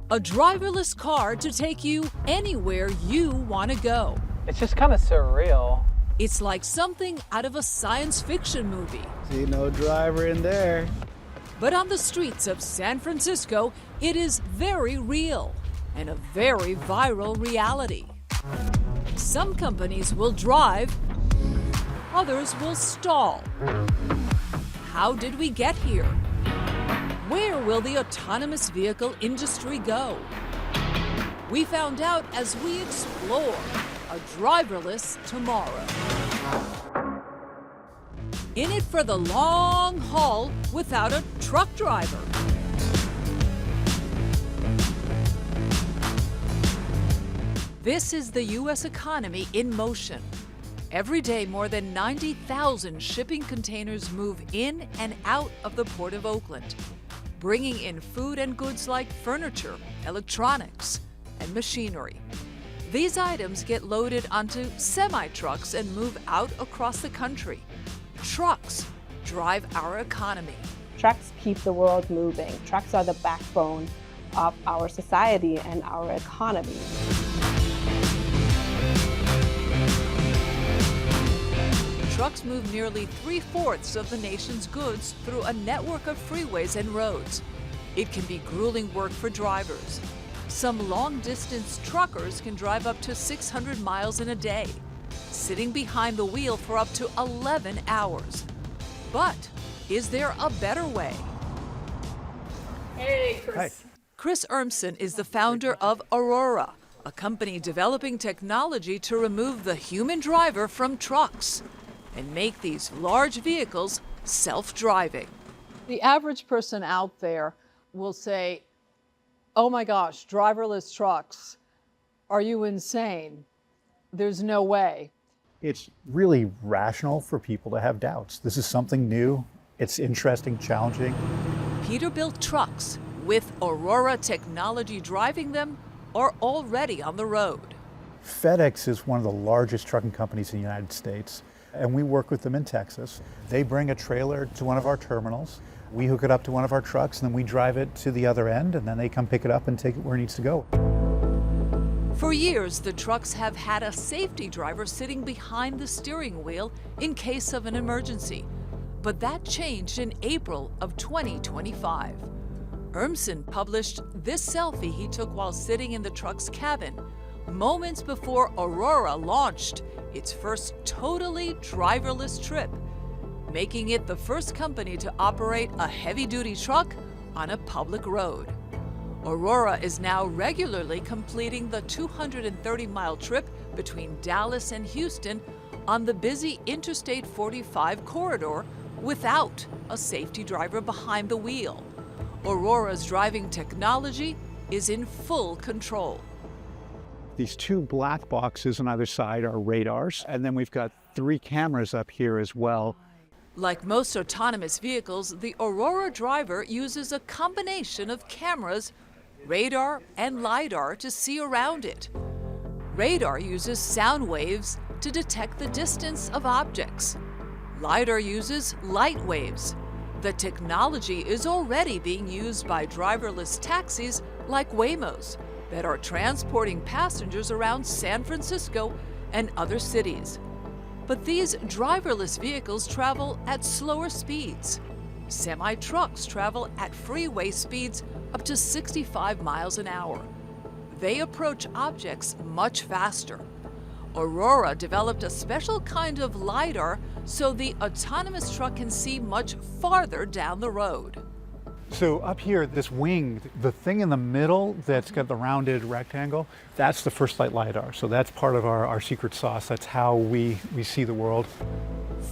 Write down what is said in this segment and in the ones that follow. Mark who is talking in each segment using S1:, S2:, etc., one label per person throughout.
S1: A driverless car to take you anywhere you want to go.
S2: It's just kind of surreal.
S1: It's like something out of a science fiction movie.
S3: See no driver in there.
S1: But on the streets of San Francisco, it is very real and a very viral reality. Some companies will drive, others will stall. How did we get here? Where will the autonomous vehicle industry go? We found out as we explore a driverless tomorrow. In it for the long haul without a truck driver. This is the U.S. economy in motion. Every day, more than 90,000 shipping containers move in and out of the Port of Oakland, bringing in food and goods like furniture, electronics, and machinery. These items get loaded onto semi-trucks and move out across the country. Trucks drive our economy.
S4: Trucks keep the world moving. Trucks are the backbone of our society and our economy.
S1: Trucks move nearly 3/4 of the nation's goods through a network of freeways and roads. It can be grueling work for drivers. Some long-distance truckers can drive up to 600 miles in a day, sitting behind the wheel for up to 11 hours. But is there a better way?
S2: Hey, Chris.
S3: Hi.
S1: Chris Urmson is the founder of Aurora, a company developing technology to remove the human driver from trucks and make these large vehicles self-driving.
S5: The average person out there will say, oh my gosh, driverless trucks, are you insane? There's no way.
S3: It's really rational for people to have doubts. This is something new. It's interesting, challenging.
S1: Peterbilt trucks, with Aurora technology driving them, are already on the road.
S3: FedEx is one of the largest trucking companies in the United States, and we work with them in Texas. They bring a trailer to one of our terminals. We hook it up to one of our trucks, and then we drive it to the other end, and then they come pick it up and take it where it needs to go.
S1: For years, the trucks have had a safety driver sitting behind the steering wheel in case of an emergency. But that changed in April of 2025. Urmson published this selfie he took while sitting in the truck's cabin, moments before Aurora launched its first totally driverless trip, making it the first company to operate a heavy-duty truck on a public road. Aurora is now regularly completing the 230-mile trip between Dallas and Houston on the busy Interstate 45 corridor without a safety driver behind the wheel. Aurora's driving technology is in full control.
S3: These two black boxes on either side are radars, and then we've got 3 cameras up here as well.
S1: Like most autonomous vehicles, the Aurora driver uses a combination of cameras, radar, and lidar to see around it. Radar uses sound waves to detect the distance of objects. LiDAR uses light waves. The technology is already being used by driverless taxis like Waymo's that are transporting passengers around San Francisco and other cities. But these driverless vehicles travel at slower speeds. Semi-trucks travel at freeway speeds up to 65 miles an hour. They approach objects much faster. Aurora developed a special kind of LiDAR so the autonomous truck can see much farther down the road.
S3: So up here, this wing, the thing in the middle that's got the rounded rectangle, that's the FirstLight lidar. So that's part of our secret sauce. That's how we see the world.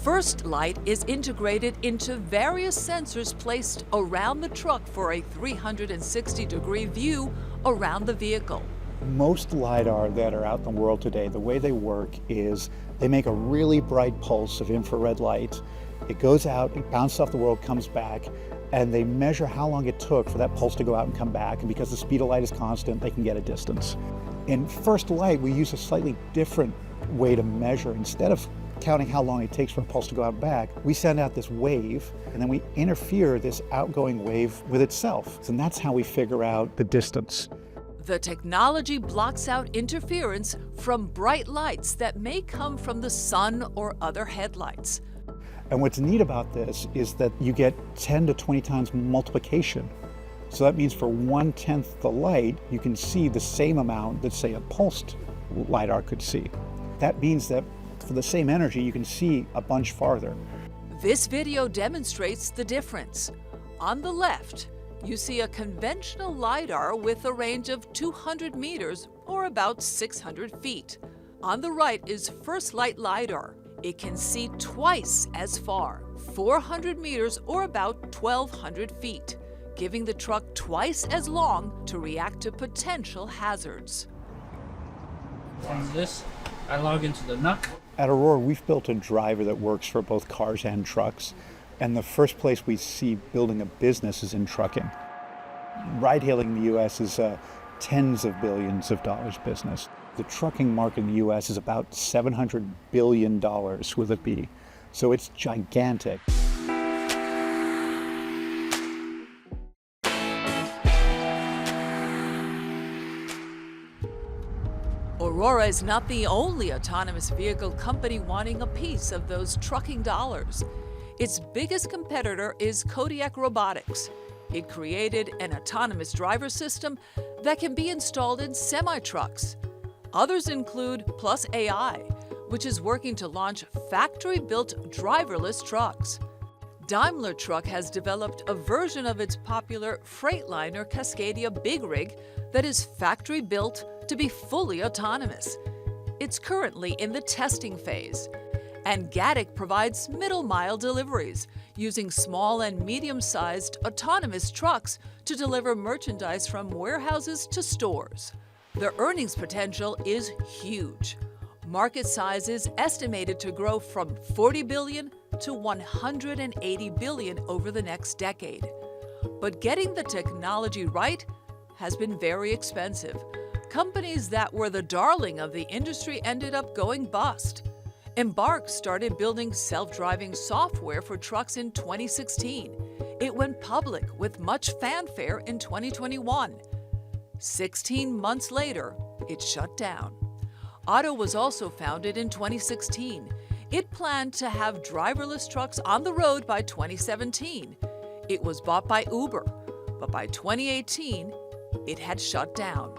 S1: FirstLight is integrated into various sensors placed around the truck for a 360-degree view around the vehicle.
S3: Most lidar that are out in the world today, the way they work is they make a really bright pulse of infrared light. It goes out, it bounces off the world, comes back, and they measure how long it took for that pulse to go out and come back. And because the speed of light is constant, they can get a distance. In FirstLight, we use a slightly different way to measure. Instead of counting how long it takes for a pulse to go out and back, we send out this wave, and then we interfere this outgoing wave with itself. And that's how we figure out the distance.
S1: The technology blocks out interference from bright lights that may come from the sun or other headlights.
S3: And what's neat about this is that you get 10 to 20 times multiplication. So that means for 1/10 the light, you can see the same amount that, say, a pulsed lidar could see. That means that for the same energy, you can see a bunch farther.
S1: This video demonstrates the difference. On the left, you see a conventional lidar with a range of 200 meters or about 600 feet. On the right is FirstLight lidar. It can see twice as far, 400 meters or about 1,200 feet, giving the truck twice as long to react to potential hazards.
S6: On this, I log into the NUC.
S3: At Aurora, we've built a driver that works for both cars and trucks. And the first place we see building a business is in trucking. Ride-hailing in the U.S. is tens of billions of dollars business. The trucking market in the U.S. is about $700 billion with a B. So it's gigantic.
S1: Aurora is not the only autonomous vehicle company wanting a piece of those trucking dollars. Its biggest competitor is Kodiak Robotics. It created an autonomous driver system that can be installed in semi-trucks. Others include Plus AI, which is working to launch factory-built driverless trucks. Daimler Truck has developed a version of its popular Freightliner Cascadia Big Rig that is factory-built to be fully autonomous. It's currently in the testing phase. And Gatik provides middle-mile deliveries, using small and medium-sized autonomous trucks to deliver merchandise from warehouses to stores. The earnings potential is huge. Market size is estimated to grow from 40 billion to 180 billion over the next decade. But getting the technology right has been very expensive. Companies that were the darling of the industry ended up going bust. Embark started building self-driving software for trucks in 2016. It went public with much fanfare in 2021. 16 months later, it shut down. Otto was also founded in 2016. It planned to have driverless trucks on the road by 2017. It was bought by Uber, but by 2018, it had shut down.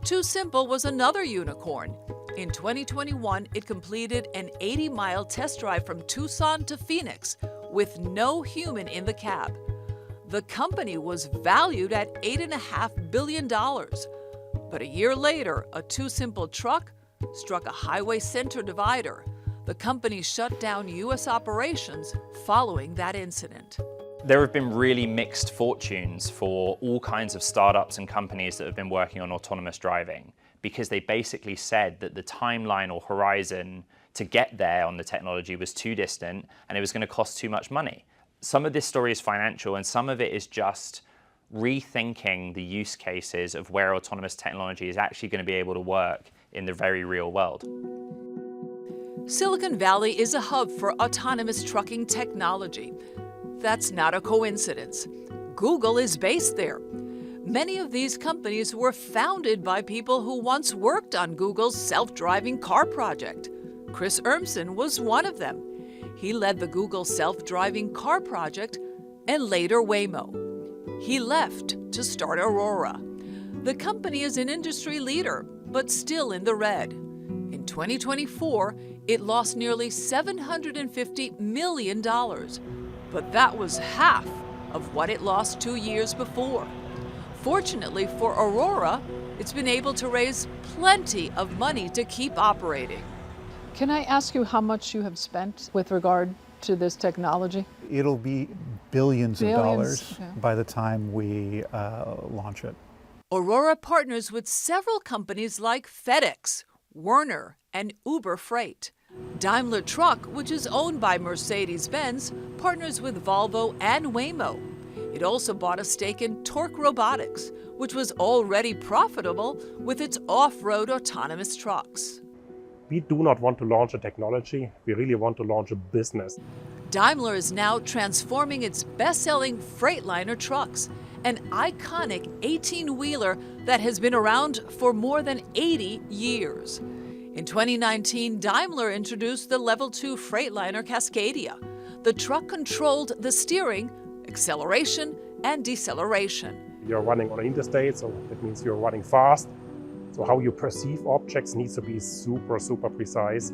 S1: Too Simple was another unicorn. In 2021, it completed an 80-mile test drive from Tucson to Phoenix with no human in the cab. The company was valued at $8.5 billion. But a year later, a Too Simple truck struck a highway center divider. The company shut down U.S. operations following that incident.
S7: There have been really mixed fortunes for all kinds of startups and companies that have been working on autonomous driving, because they basically said that the timeline or horizon to get there on the technology was too distant and it was going to cost too much money. Some of this story is financial and some of it is just rethinking the use cases of where autonomous technology is actually going to be able to work in the very real world.
S1: Silicon Valley is a hub for autonomous trucking technology. That's not a coincidence. Google is based there. Many of these companies were founded by people who once worked on Google's self-driving car project. Chris Urmson was one of them. He led the Google self-driving car project and later Waymo. He left to start Aurora. The company is an industry leader, but still in the red. In 2024, it lost nearly $750 million, but that was half of what it lost 2 years before. Fortunately for Aurora, it's been able to raise plenty of money to keep operating.
S5: Can I ask you how much you have spent with regard to this technology?
S3: It'll be billions of dollars
S5: yeah.
S3: by the time we launch it.
S1: Aurora partners with several companies like FedEx, Werner, and Uber Freight. Daimler Truck, which is owned by Mercedes-Benz, partners with Volvo and Waymo. It also bought a stake in Torque Robotics, which was already profitable with its off-road autonomous trucks.
S8: We do not want to launch a technology, we really want to launch a business.
S1: Daimler is now transforming its best-selling Freightliner trucks an iconic 18-wheeler that has been around for more than 80 years. In 2019, Daimler introduced the Level 2 Freightliner Cascadia. The truck controlled the steering, acceleration, and deceleration.
S8: You're running on an interstate, so that means you're running fast. So how you perceive objects needs to be super, super precise.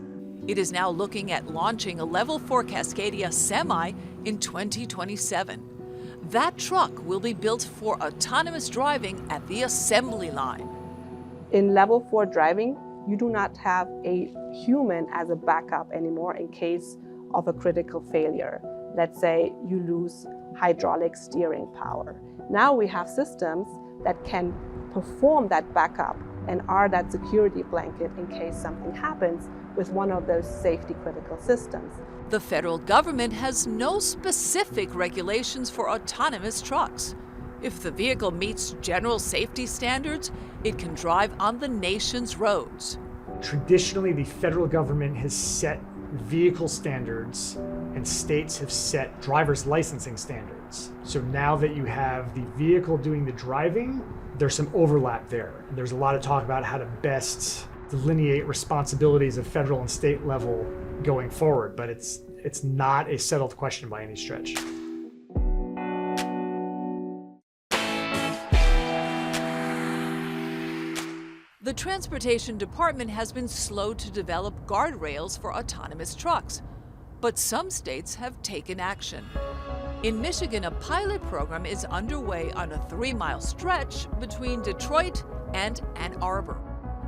S1: It is now looking at launching a Level 4 Cascadia Semi in 2027. That truck will be built for autonomous driving at the assembly line.
S4: In Level 4 driving, you do not have a human as a backup anymore in case of a critical failure. Let's say you lose hydraulic steering power. Now we have systems that can perform that backup and are that security blanket in case something happens with one of those safety critical systems.
S1: The federal government has no specific regulations for autonomous trucks. If the vehicle meets general safety standards, it can drive on the nation's roads.
S9: Traditionally, the federal government has set vehicle standards and states have set driver's licensing standards. So now that you have the vehicle doing the driving, there's some overlap there. And there's a lot of talk about how to best delineate responsibilities at federal and state level going forward, but it's not a settled question by any stretch.
S1: The Transportation Department has been slow to develop guardrails for autonomous trucks, but some states have taken action. In Michigan, a pilot program is underway on a 3-mile stretch between Detroit and Ann Arbor.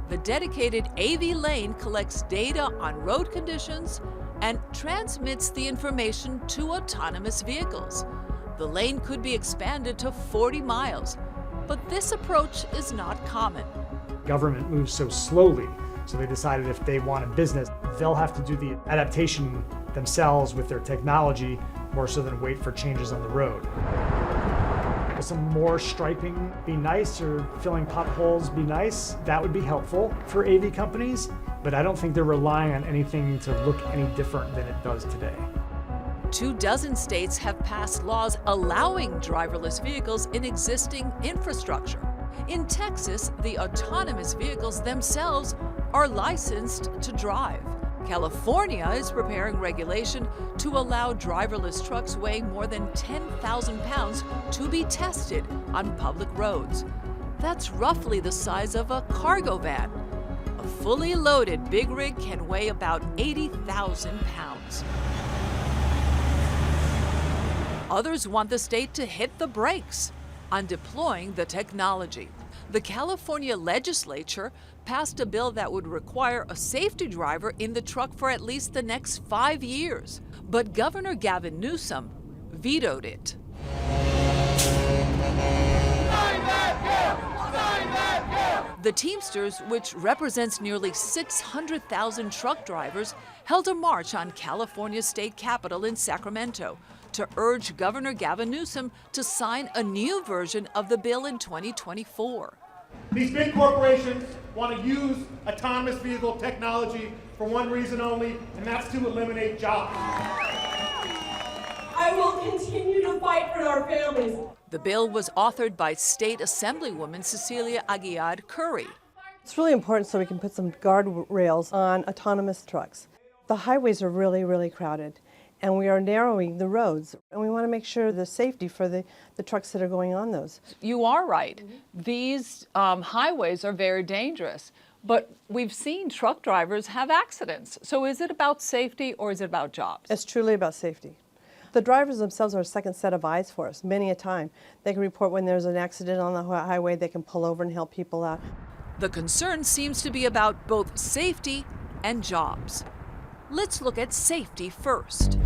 S1: The dedicated AV lane collects data on road conditions and transmits the information to autonomous vehicles. The lane could be expanded to 40 miles, but this approach is not common.
S9: Government moves so slowly, so they decided if they want a business, they'll have to do the adaptation themselves with their technology more so than wait for changes on the road. Will some more striping be nice, or filling potholes be nice? That would be helpful for AV companies, but I don't think they're relying on anything to look any different than it does today.
S1: 24 states have passed laws allowing driverless vehicles in existing infrastructure. In Texas, the autonomous vehicles themselves are licensed to drive. California is preparing regulation to allow driverless trucks weighing more than 10,000 pounds to be tested on public roads. That's roughly the size of a cargo van. A fully loaded big rig can weigh about 80,000 pounds. Others want the state to hit the brakes on deploying the technology. The California legislature passed a bill that would require a safety driver in the truck for at least the next 5 years. But Governor Gavin Newsom vetoed it. The Teamsters, which represents nearly 600,000 truck drivers, held a march on California's state capitol in Sacramento to urge Governor Gavin Newsom to sign a new version of the bill in 2024.
S10: These big corporations want to use autonomous vehicle technology for one reason only, and that's to eliminate jobs.
S11: I will continue to fight for our families.
S1: The bill was authored by State Assemblywoman Cecilia Aguiar Curry.
S12: It's really important so we can put some guardrails on autonomous trucks. The highways are really, really crowded, and we are narrowing the roads, and we want to make sure the safety for the trucks that are going on those.
S5: You are right. These highways are very dangerous, but we've seen truck drivers have accidents. So is it about safety or is it about jobs?
S12: It's truly about safety. The drivers themselves are a second set of eyes for us, many a time. They can report when there's an accident on the highway, they can pull over and help people out.
S1: The concern seems to be about both safety and jobs. Let's look at safety first.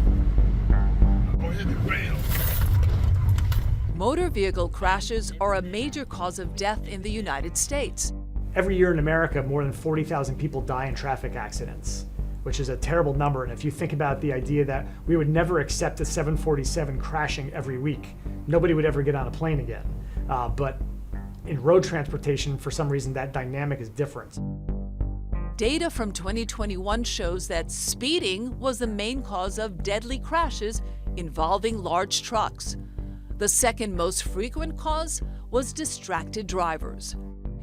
S1: Motor vehicle crashes are a major cause of death in the United States.
S9: Every year in America, more than 40,000 people die in traffic accidents, which is a terrible number. And if you think about the idea that we would never accept a 747 crashing every week, nobody would ever get on a plane again. But in road transportation, for some reason, that dynamic is different.
S1: Data from 2021 shows that speeding was the main cause of deadly crashes involving large trucks. The second most frequent cause was distracted drivers.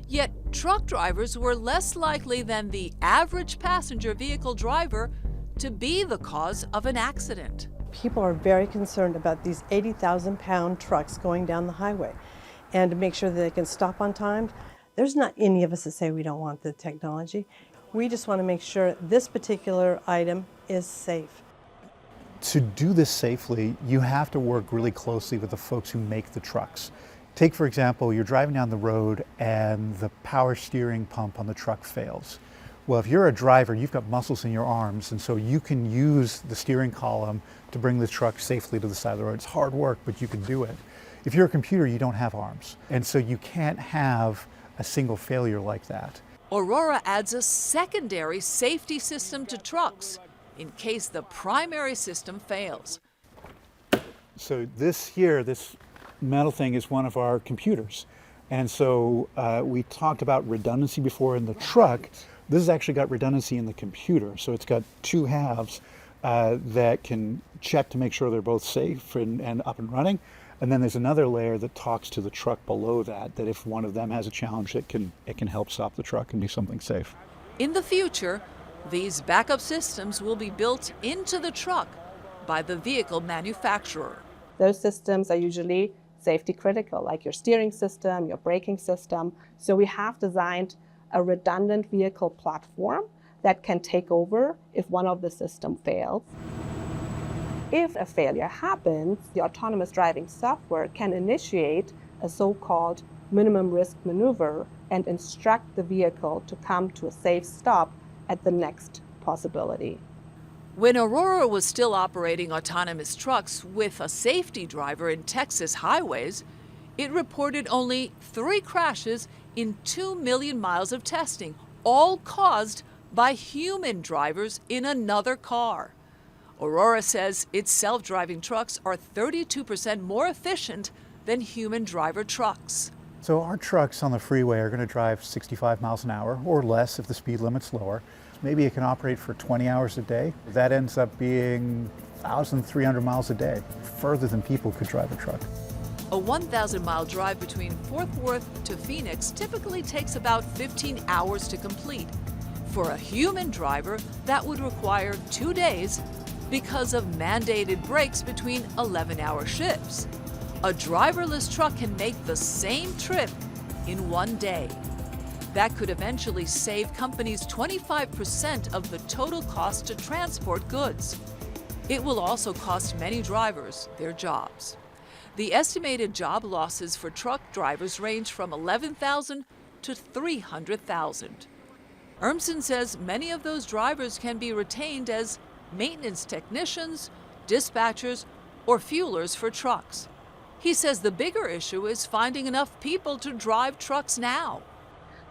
S1: Yet truck drivers were less likely than the average passenger vehicle driver to be the cause of an accident.
S12: People are very concerned about these 80,000-pound trucks going down the highway, and to make sure that they can stop on time. There's not any of us that say we don't want the technology. We just want to make sure this particular item is safe.
S3: To do this safely, you have to work really closely with the folks who make the trucks. Take, for example, you're driving down the road and the power steering pump on the truck fails. Well, if you're a driver, you've got muscles in your arms, and so you can use the steering column to bring the truck safely to the side of the road. It's hard work, but you can do it. If you're a computer, you don't have arms, and so you can't have a single failure like that.
S1: Aurora adds a secondary safety system to trucks in case the primary system fails.
S3: So this metal thing is one of our computers. And so we talked about redundancy before in the truck. This has actually got redundancy in the computer. So it's got two halves that can check to make sure they're both safe and up and running. And then there's another layer that talks to the truck below that if one of them has a challenge, it can help stop the truck and do something safe.
S1: In the future, these backup systems will be built into the truck by the vehicle manufacturer.
S4: Those systems are usually safety critical, like your steering system, your braking system. So we have designed a redundant vehicle platform that can take over if one of the systems fails. If a failure happens, the autonomous driving software can initiate a so-called minimum risk maneuver and instruct the vehicle to come to a safe stop at the next possibility.
S1: When Aurora was still operating autonomous trucks with a safety driver in Texas highways, it reported only 3 crashes in 2 million miles of testing, all caused by human drivers in another car. Aurora says its self-driving trucks are 32% more efficient than human driver trucks.
S3: So our trucks on the freeway are going to drive 65 miles an hour or less if the speed limit's lower. Maybe it can operate for 20 hours a day. That ends up being 1,300 miles a day, further than people could drive a truck.
S1: A 1,000-mile drive between Fort Worth to Phoenix typically takes about 15 hours to complete. For a human driver, that would require 2 days because of mandated breaks between 11-hour shifts. A driverless truck can make the same trip in 1 day. That could eventually save companies 25% of the total cost to transport goods. It will also cost many drivers their jobs. The estimated job losses for truck drivers range from 11,000 to 300,000. Urmson says many of those drivers can be retained as maintenance technicians, dispatchers, or fuelers for trucks. He says the bigger issue is finding enough people to drive trucks now.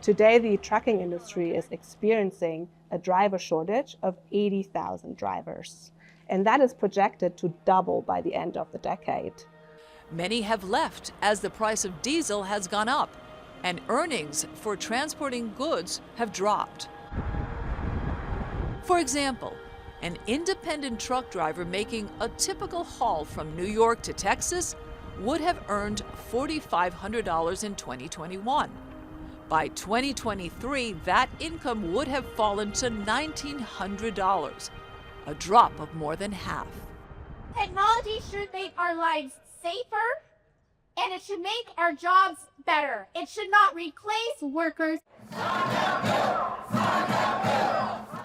S4: Today, the trucking industry is experiencing a driver shortage of 80,000 drivers, and that is projected to double by the end of the decade.
S1: Many have left as the price of diesel has gone up, and earnings for transporting goods have dropped. For example, an independent truck driver making a typical haul from New York to Texas would have earned $4,500 in 2021. By 2023, that income would have fallen to $1,900, a drop of more than half.
S11: Technology should make our lives safer, and it should make our jobs better. It should not replace workers.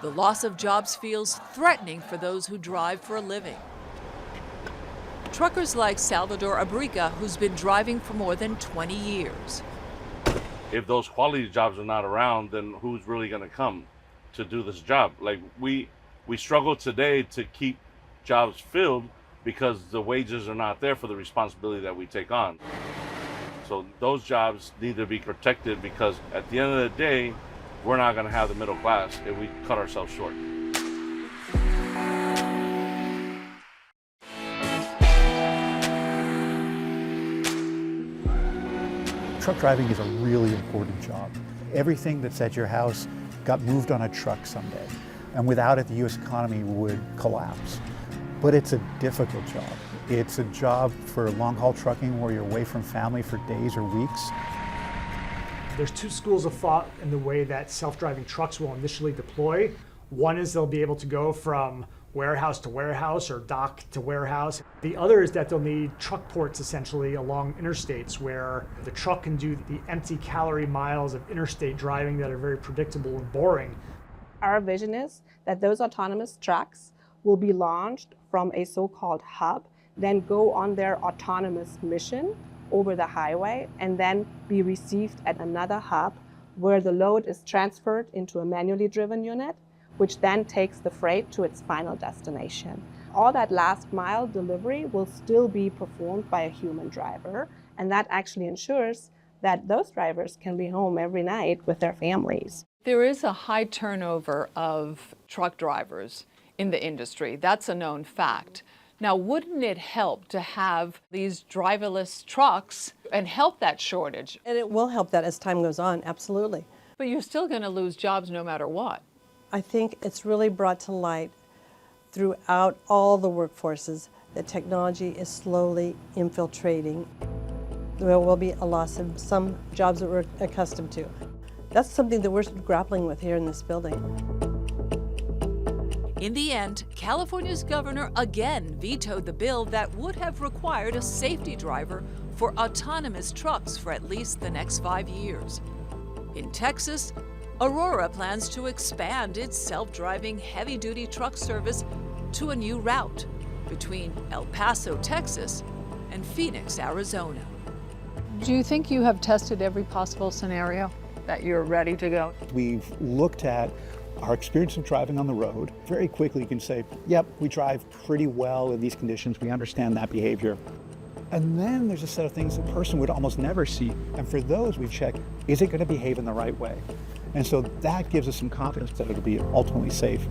S1: The loss of jobs feels threatening for those who drive for a living. Truckers like Salvador Abrica, who's been driving for more than 20 years.
S13: If those quality jobs are not around, then who's really going to come to do this job? Like we struggle today to keep jobs filled because the wages are not there for the responsibility that we take on. So those jobs need to be protected because at the end of the day, we're not going to have the middle class if we cut ourselves short.
S3: Truck driving is a really important job. Everything that's at your house got moved on a truck someday, and without it, the U.S. economy would collapse. But it's a difficult job. It's a job for long-haul trucking where you're away from family for days or weeks.
S9: There's two schools of thought in the way that self-driving trucks will initially deploy. One is they'll be able to go from warehouse to warehouse or dock to warehouse. The other is that they'll need truck ports essentially along interstates where the truck can do the empty calorie miles of interstate driving that are very predictable and boring.
S4: Our vision is that those autonomous trucks will be launched from a so-called hub, then go on their autonomous mission over the highway, and then be received at another hub where the load is transferred into a manually driven unit, which then takes the freight to its final destination. All that last mile delivery will still be performed by a human driver, and that actually ensures that those drivers can be home every night with their families.
S5: There is a high turnover of truck drivers in the industry. That's a known fact. Now, wouldn't it help to have these driverless trucks and help that shortage?
S12: And it will help that as time goes on, absolutely.
S5: But you're still going to lose jobs no matter what.
S12: I think it's really brought to light throughout all the workforces that technology is slowly infiltrating. There will be a loss of some jobs that we're accustomed to. That's something that we're grappling with here in this building.
S1: In the end, California's governor again vetoed the bill that would have required a safety driver for autonomous trucks for at least the next 5 years. In Texas, Aurora plans to expand its self-driving heavy-duty truck service to a new route between El Paso, Texas, and Phoenix, Arizona.
S5: Do you think you have tested every possible scenario that you're ready to go?
S3: We've looked at our experience of driving on the road. Very quickly you can say, yep, we drive pretty well in these conditions. We understand that behavior. And then there's a set of things a person would almost never see. And for those we've checked, is it going to behave in the right way? And so that gives us some confidence that it'll be ultimately safe.